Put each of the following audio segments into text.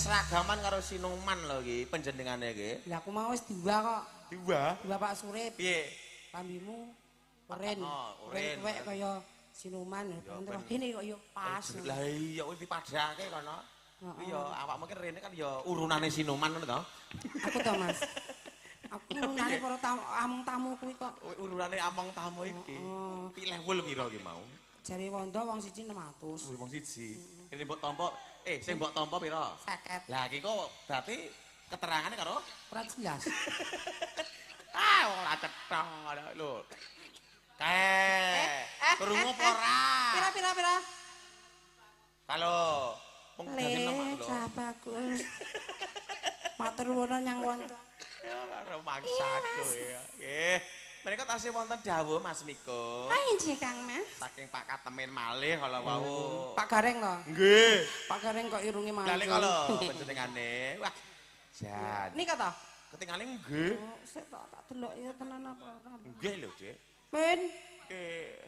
Seragaman karo Sinuman lho iki panjenengane iki. Lah aku mau wis diwa kok. Diwa? Diwa Pak Surip. Piye? Lambimu keren. Keren Kowe kaya Sinuman ya. Kene kok ya pas. Lah iya wis dipadhake kono. Iya, awakmu ki rene kan ya urunane Sinuman ngono to. Aku to, Mas. Aku urunane para among tamu kuwi kok. Urunane among tamu iki. Pilih wul pira ki mau? Jare Wondo wong siji 600. Wong siji. Ini mbok tampa sing mbok tampa pira? 50. Lah iki kok berarti keterangane karo ora jelas. Ora cetha lho. Krungu apa ora? Pira? Halo. Wong dadi nemak lho. Bagus. Matur nuwun nyang wonten. Ya karo maksaku ya. Nggih. Menika tasih wonten dawuh Mas Miko. Inggih Kang Mas. Saking Pak Katemin malih kala wau. Pak Gareng to? Nggih. Pak Gareng kok irunge manjur. Lah kala panjenengane. Wah. Jan. Nika to? Ketinggalan nggih. Sik tak delok ya tenan apa ora. Nggih lho, Dik. Men. Nggih.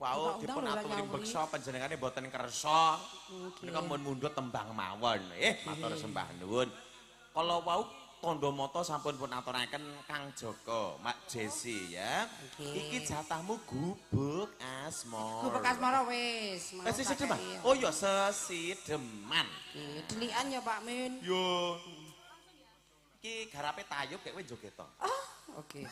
Wau dipun aturi beksa panjenengane boten kersa. Menika mun mundhut tembang mawon. Matur sembah nuwun. Kala wau Tondo Moto sampun pun aturaken Kang Joko, Mak Jesi ya. Iki jatahmu gubuk asmara. Gubuk asmara wis. Sesideman. Oh ya sesideman. Delikan ya Pak Min. Yo. Iki garape Tayub kek kowe joget to. Oke.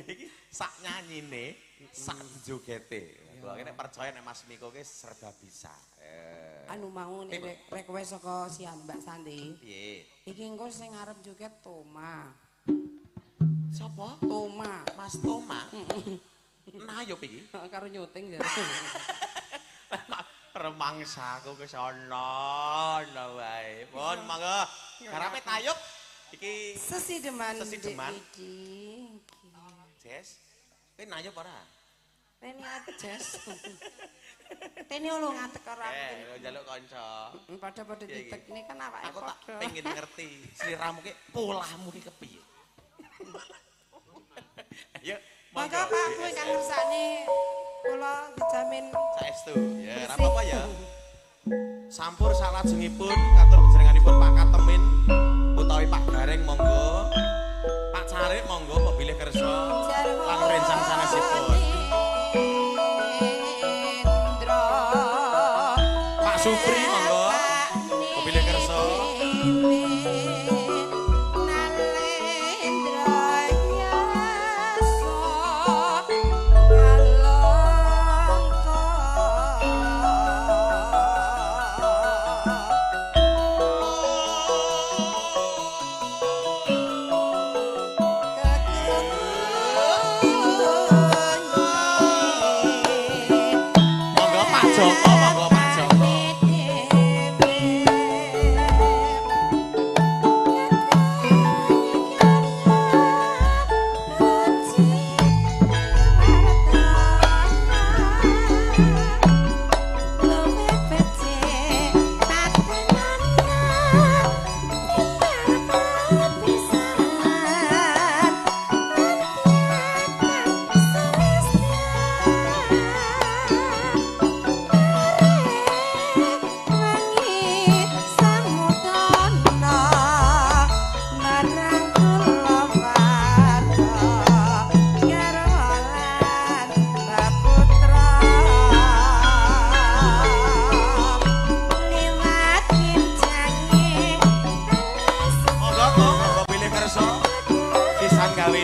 Iki sak nyanyine, sak jogete. Kok nek percaya nek Mas Miko ki serba bisa. Anu mau nek request saka si Mbak Santi. Piye? Iki engko sing arep joget Toma. Sapa? Toma. Mas Toma. Nayup iki. Karo nyuting ya. Remangsaku ke sono wae. Pun monggo. Garape Tayub iki Sesideman. Sesideman. Iki. Jess. Kowe nayup ora? Rene ajes. Tene lho ngatek ora. Njaluk kanca. Padha-padha ditek ini kan awake aku tak pengen ngerti sliramu ki polahmu ki kepiye. Ayo, monggo Pak kowe kang ngersani kula dijamin saestu. Ya, ora apa-apa ya. Sampur salajengipun katur panjenenganipun Pak Katemin utawi Pak Gareng monggo. Pak Carik monggo pepilih kersa lan rencang sanesipun. Pak Supri monggo kepilih kersa. Kawin